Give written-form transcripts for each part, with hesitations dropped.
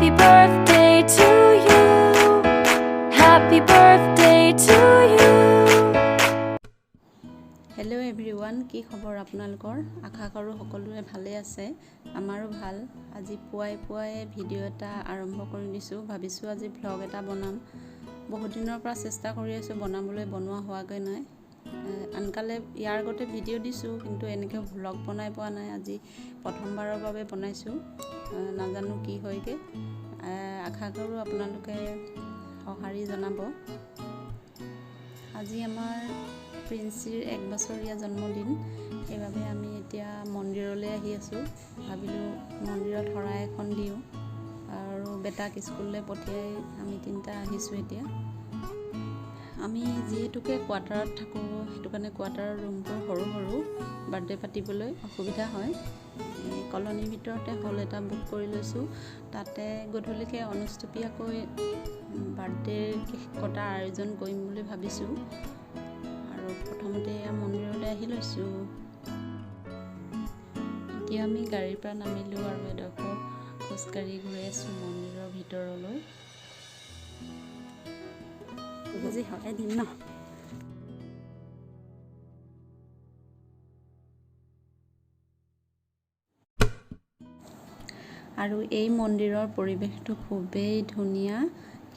Happy birthday to you. Happy birthday to you. Hello everyone, কি খবৰ আপোনালোকৰ? আশা কৰোঁ সকলোৰে ভালে আছে। আমাৰো ভাল। আজি পুৱাই ভিডিঅ' এটা আৰম্ভ কৰি দিছোঁ। ভাবিছোঁ আজি ভ্লগ এটা বনাম। বহুত দিনৰ পৰা চেষ্টা কৰি আছোঁ বনাবলৈ, বনোৱা হোৱাগৈ নাই। আনকালে ইয়াৰ আগতে ভিডিঅ' দিছোঁ, কিন্তু এনেকৈ ভ্লগ বনাই পোৱা নাই। আজি প্ৰথমবাৰৰ বাবে বনাইছোঁ। নাজানো কি হয়গৈ। আশা কৰোঁ আপোনালোকে সঁহাৰি জনাব। আজি আমাৰ প্ৰিন্সিৰ 1 বছৰীয়া জন্মদিন, সেইবাবে আমি এতিয়া মন্দিৰলৈ আহি আছোঁ। ভাবিলোঁ মন্দিৰত শৰাই এখন দিওঁ আৰু বেটাক স্কুললৈ পঠিয়াই আমি তিনিটা আহিছোঁ এতিয়া। আমি যিহেতুকে কোৱাৰ্টাৰত থাকোঁ, সেইটো কাৰণে কোৱাৰ্টাৰৰ ৰুমবোৰ সৰু সৰু, বাৰ্থডে পাতিবলৈ অসুবিধা হয়। কলনীৰ ভিতৰতে হল এটা বুক কৰি লৈছোঁ। তাতে গধূলিকৈ অনুষ্টুপীয়াকৈ বাৰ্থডে কেক কটাৰ আয়োজন কৰিম বুলি ভাবিছোঁ। আৰু প্ৰথমতে মন্দিৰলৈ আহি লৈছোঁ। এতিয়া আমি গাড়ীৰ পৰা নামিলোঁ আৰু এডোখৰ খোজকাঢ়ি গৈ আছোঁ মন্দিৰৰ ভিতৰলৈ। বুজি হয় দিম ন। আৰু এই মন্দিৰৰ পৰিৱেশটো খুবেই ধুনীয়া,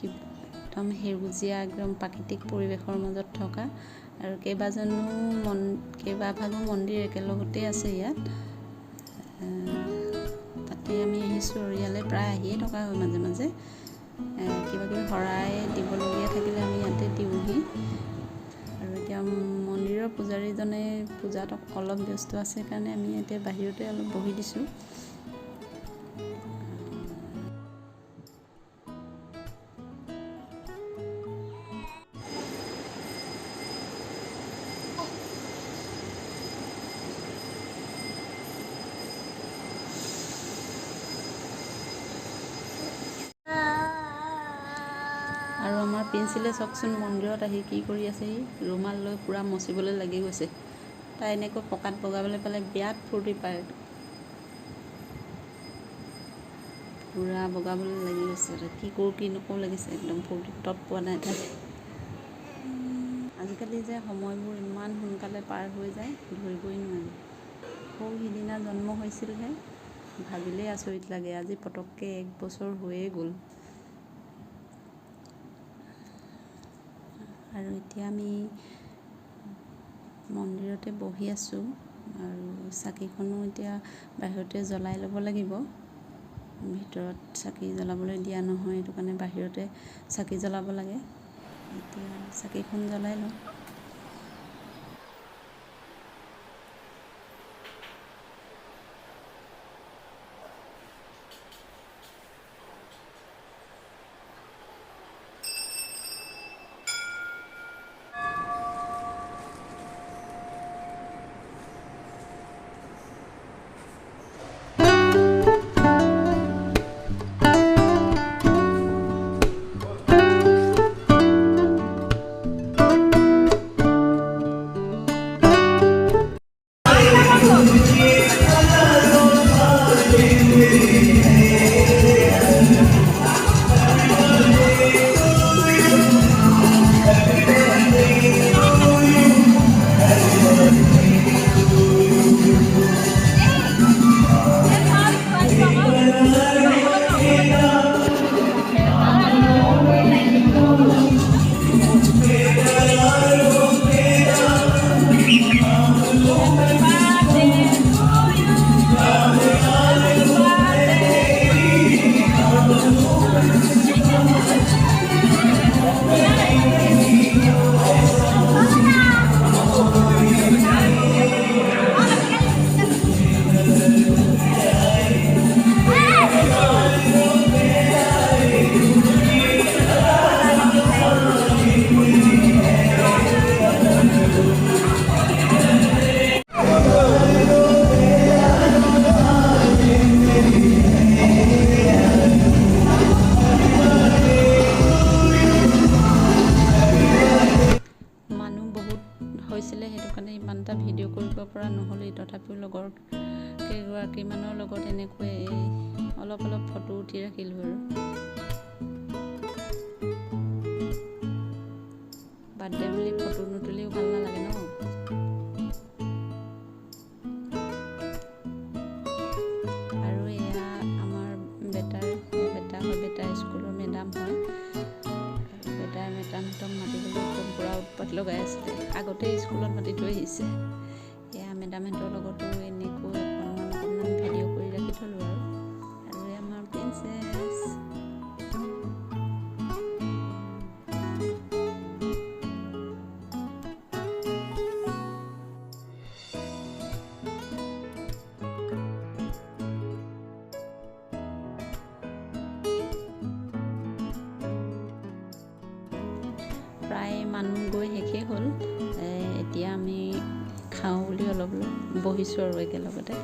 একদম সেউজীয়া, একদম প্ৰাকৃতিক পৰিৱেশৰ মাজত থকা। আৰু কেইবাভাগো মন্দিৰ একেলগতে আছে ইয়াত। তাতে আমি আহিছোঁ আৰু ইয়ালৈ প্ৰায় আহিয়ে থকা হয় মাজে মাজে। কিবা কিবি শৰাই দিবলগীয়া থাকিলে আমি ইয়াতে দিওঁহি। আৰু এতিয়া মন্দিৰৰ পূজাৰীজনে পূজাত অলপ ব্যস্ত আছে কাৰণে আমি এতিয়া বাহিৰতে অলপ বহি দিছোঁ। আৰু আমাৰ প্ৰিন্সিলে চাওকচোন মন্দিৰত আহি কি কৰি আছে। ৰুমাল লৈ পূৰা মচিবলৈ লাগি গৈছে। তাই এনেকৈ পকাত বগাবলৈ পালে বিৰাট ফূৰ্তি পায়। পূৰা বগাবলৈ লাগি গৈছে। কি কৰোঁ কি নকৰোঁ লাগিছে, একদম ফূৰ্তি তত পোৱা নাই তাই। আজিকালি যে সময়বোৰ ইমান সোনকালে পাৰ হৈ যায়, ধৰিবই নোৱাৰি। সৌ সিদিনা জন্ম হৈছিলহে, ভাবিলেই আচৰিত লাগে। আজি পটককৈ 1 বছৰ হৈয়ে গ'ল। আৰু এতিয়া আমি মন্দিৰতে বহি আছোঁ আৰু চাকিখনো এতিয়া বাহিৰতে জ্বলাই ল'ব লাগিব। ভিতৰত চাকি জ্বলাবলৈ দিয়া নহয়, সেইটো কাৰণে বাহিৰতে চাকি জ্বলাব লাগে। এতিয়া চাকিখন জ্বলাই লওঁ। পৰা নহ'লেই, তথাপিও লগৰ কেইগৰাকীমানৰ লগত এনেকৈ অলপ ফটো উঠি ৰাখিলোঁ আৰু বাৰ্থডে বুলি ফটো নুতুলিও ভাল নালাগে ন। আৰু এয়া আমাৰ বেটাৰ স্কুলৰ মেডাম হয়। বেটাৰ মেডামহঁতক মাতিবলৈ একদম পূৰা উৎপাত লগাই আছিলে। আগতে স্কুলত মাতি থৈ আহিছে। এয়া মেডামহঁতৰ লগতো এনেকৈ অকণমান ভিডিঅ' কৰি ৰাখি থ'লোঁ আৰু এয়া আমাৰ প্ৰিন্সেছ। প্ৰায় মানুহ গৈ শেষেই হ'ল। এতিয়া আমি খাওঁ বুলি অলপ বহিছোঁ আৰু একেলগতে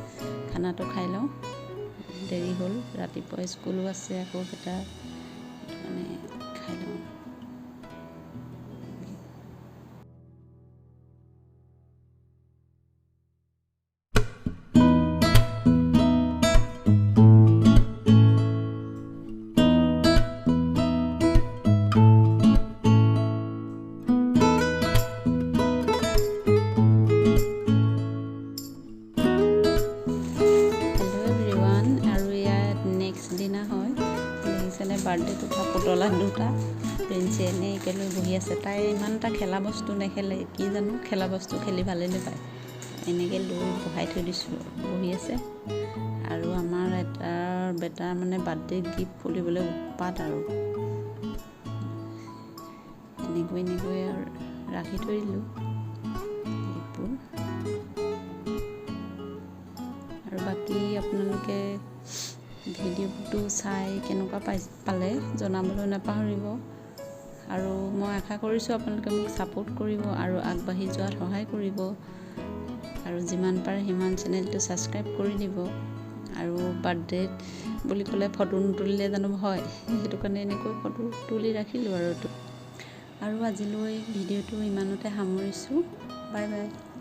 খানাটো খাই লওঁ। দেৰি হ'ল, ৰাতিপুৱা স্কুলো আছে আকৌ এটা মানে খাই লওঁ। দিনা হয় দেখিছেনে, বাৰ্থডেত উঠা পুতলা দুটা প্ৰিন্সে এনেই একেলৈ বহি আছে। তাই ইমান এটা খেলা বস্তু নেখেলে, কি জানো খেলা বস্তু খেলি ভালেই নাপায়। এনেকৈ লৈ বহাই থৈ দিছোঁ, বহি আছে। আৰু আমাৰ বেটাৰ মানে বাৰ্থডে গিফ্ট খুলিবলৈ উৎপাত আৰু এনেকৈ আৰু ৰাখি থৈ দিলোঁ গিফ্টবোৰ। আৰু বাকী আপোনালোকে ভিডিঅ'টো চাই কেনেকুৱা পালে জনাবলৈ নাপাহৰিব। আৰু মই আশা কৰিছোঁ আপোনালোকে মোক ছাপোৰ্ট কৰিব আৰু আগবাঢ়ি যোৱাত সহায় কৰিব। আৰু যিমান পাৰে সিমান চেনেলটো ছাবস্ক্ৰাইব কৰি দিব। আৰু বাৰ্থডে বুলি ক'লে ফটো নুতুলিলে জানো হয়, সেইটো কাৰণে এনেকৈ ফটো তুলি ৰাখিলোঁ আৰু আজিলৈ ভিডিঅ'টো ইমানতে সামৰিছোঁ। Bye bye.